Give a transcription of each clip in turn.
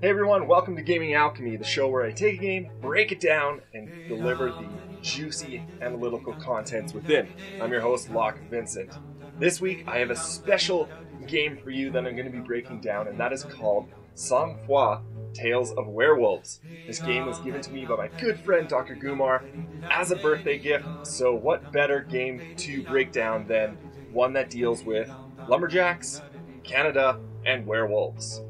Hey everyone, welcome to Gaming Alchemy, the show where I take a game, break it down, and deliver the juicy analytical contents within. I'm your host, Locke Vincent. This week, I have a special game for you that I'm going to be breaking down, and that is called Sang Froid, Tales of Werewolves. This game was given to me by my good friend Dr. Gumar as a birthday gift, so what better game to break down than one that deals with lumberjacks, Canada, and werewolves.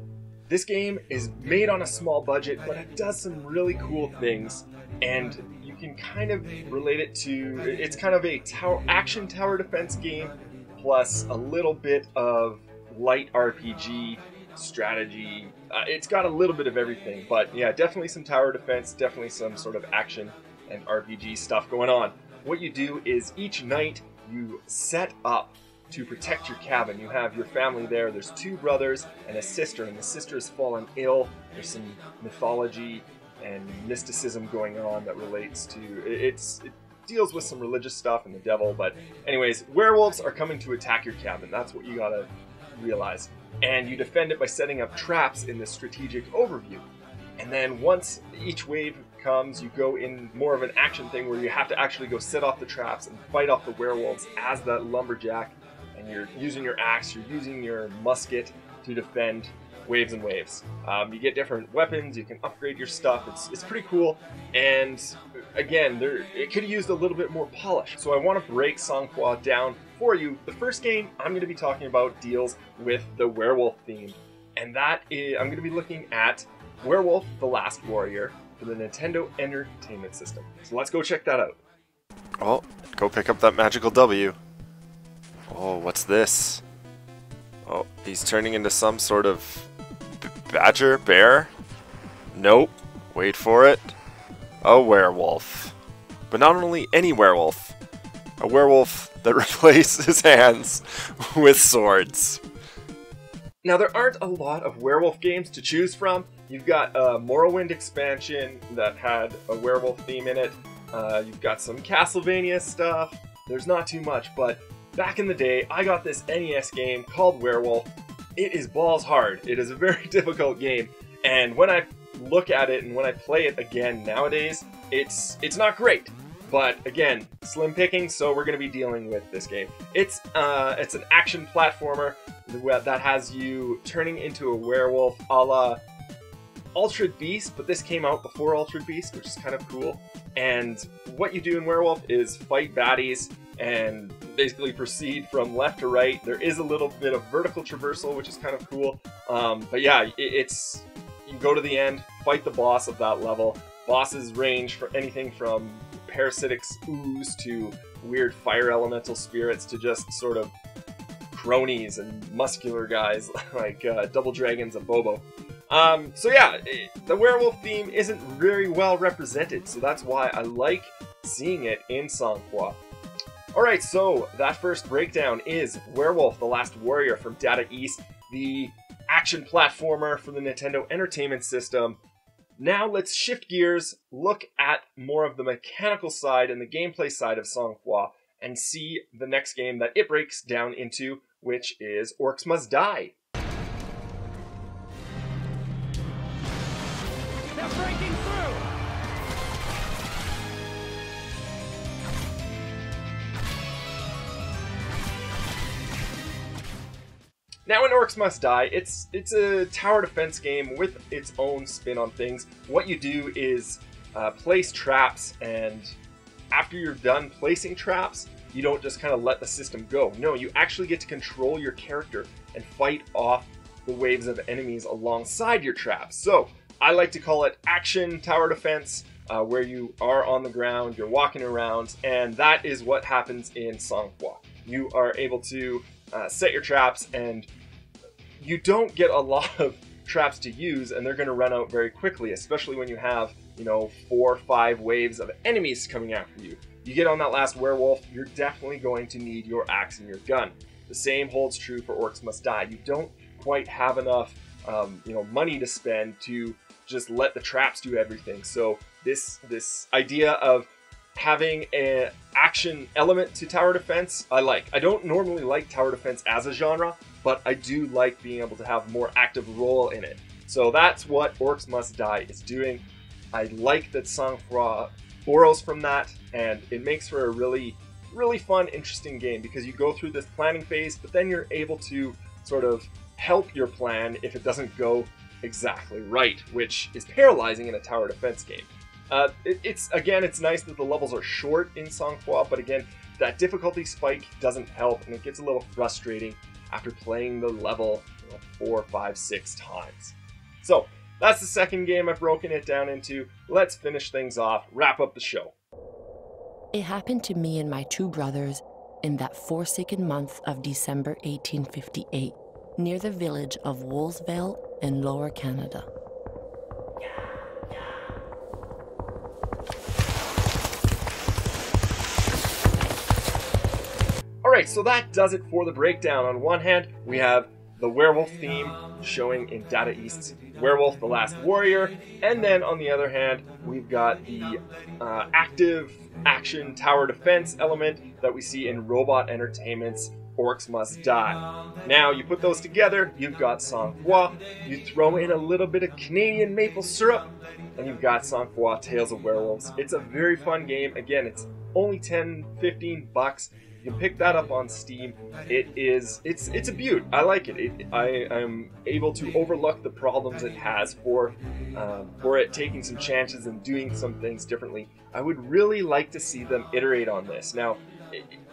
This game is made on a small budget, but it does some really cool things, and you can kind of relate it to, it's kind of a action tower defense game, plus a little bit of light RPG, strategy. It's got a little bit of everything, but yeah, definitely some tower defense, definitely some sort of action and RPG stuff going on. What you do is each night you set up to protect your cabin. You have your family there. There's two brothers and a sister, and the sister has fallen ill. There's some mythology and mysticism going on that relates to it deals with some religious stuff and the devil, but anyways, werewolves are coming to attack your cabin. That's what you gotta realize. And you defend it by setting up traps in this strategic overview. And then once each wave comes, you go in more of an action thing where you have to actually go set off the traps and fight off the werewolves as that lumberjack. And you're using your axe, you're using your musket to defend waves and waves. You get different weapons, you can upgrade your stuff, it's pretty cool, and again, it could have used a little bit more polish. So I want to break Sang Froid down for you. The first game I'm going to be talking about deals with the werewolf theme, and that is, I'm going to be looking at Werewolf: The Last Warrior for the Nintendo Entertainment System. So let's go check that out. Oh, go pick up that magical W. Oh, what's this? Oh, he's turning into some sort of badger? Bear? Nope. Wait for it. A werewolf. But not only any werewolf. A werewolf that replaces hands with swords. Now, there aren't a lot of werewolf games to choose from. You've got a Morrowind expansion that had a werewolf theme in it. You've got some Castlevania stuff. There's not too much, but back in the day, I got this NES game called Werewolf. It is balls hard. It is a very difficult game, and when I look at it and when I play it again nowadays, it's not great. But again, slim picking, so we're going to be dealing with this game. It's an action platformer that has you turning into a werewolf a la Altered Beast, but this came out before Altered Beast, which is kind of cool. And what you do in Werewolf is fight baddies and basically proceed from left to right. There is a little bit of vertical traversal, which is kind of cool. But yeah, you go to the end, fight the boss of that level. Bosses range for anything from parasitic ooze to weird fire elemental spirits to just sort of cronies and muscular guys like Double Dragons and Bobo. So yeah, the werewolf theme isn't very well represented, so that's why I like seeing it in Sang Froid. Alright, so that first breakdown is Werewolf: The Last Warrior from Data East, the action platformer for the Nintendo Entertainment System. Now let's shift gears, look at more of the mechanical side and the gameplay side of Sang Froid, and see the next game that it breaks down into, which is Orcs Must Die. They're breaking through! Now in Orcs Must Die, it's a tower defense game with its own spin on things. What you do is place traps, and after you're done placing traps, you don't just kind of let the system go. No, you actually get to control your character and fight off the waves of enemies alongside your traps. So I like to call it action tower defense, where you are on the ground, you're walking around, and that is what happens in Sang Froid. You are able to set your traps, and you don't get a lot of traps to use, and they're going to run out very quickly, especially when you have, 4 or 5 waves of enemies coming after you. You get on that last werewolf, you're definitely going to need your axe and your gun. The same holds true for Orcs Must Die. You don't quite have enough money to spend to just let the traps do everything. So this idea of having an action element to tower defense, I like. I don't normally like tower defense as a genre, but I do like being able to have a more active role in it. So that's what Orcs Must Die is doing. I like that Sang-Froid borrows from that, and it makes for a really fun, interesting game because you go through this planning phase, but then you're able to sort of help your plan if it doesn't go exactly right, which is paralyzing in a tower defense game. It's nice that the levels are short in Sang-Froid, but again, that difficulty spike doesn't help, and it gets a little frustrating after playing the level 4, 5, 6 times. So that's the second game I've broken it down into. Let's finish things off, wrap up the show. It happened to me and my 2 brothers in that forsaken month of December 1858, near the village of Wolfsville in Lower Canada. Alright, so that does it for the breakdown. On one hand, we have the werewolf theme showing in Data East's Werewolf the Last Warrior, and then on the other hand, we've got the active action tower defense element that we see in Robot Entertainment's Orcs Must Die. Now, you put those together, you've got Sang-Froid, you throw in a little bit of Canadian maple syrup, and you've got Sang-Froid Tales of Werewolves. It's a very fun game. Again, it's only $10-15. You can pick that up on Steam. It's a beaut. I like it. I'm able to overlook the problems it has for it taking some chances and doing some things differently. I would really like to see them iterate on this. Now,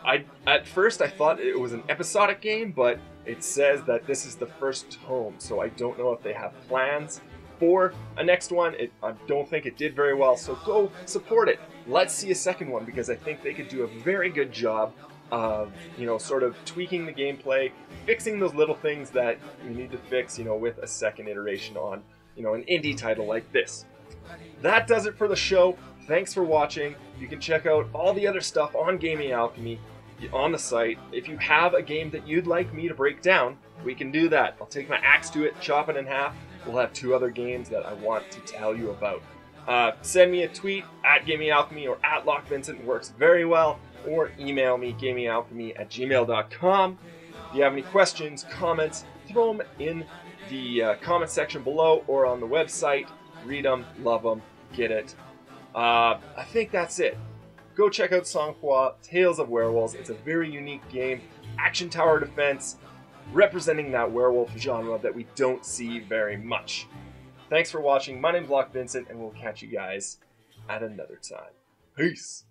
at first I thought it was an episodic game, but it says that this is the first tome, so I don't know if they have plans for a next one. I don't think it did very well, so go support it. Let's see a second one, because I think they could do a very good job of, sort of tweaking the gameplay, fixing those little things that you need to fix, with a second iteration on, an indie title like this. That does it for the show. Thanks for watching. You can check out all the other stuff on Gaming Alchemy on the site. If you have a game that you'd like me to break down, we can do that. I'll take my axe to it, chop it in half. We'll have 2 other games that I want to tell you about. Send me a tweet at Gaming Alchemy or at LockVincent. Works very well. Or email me, gamingalchemy@gmail.com. If you have any questions, comments, throw them in the comment section below or on the website. Read them, love them, get it. I think that's it. Go check out Sang-Froid Tales of Werewolves. It's a very unique game. Action tower defense, representing that werewolf genre that we don't see very much. Thanks for watching. My name's LockVincent, and we'll catch you guys at another time. Peace!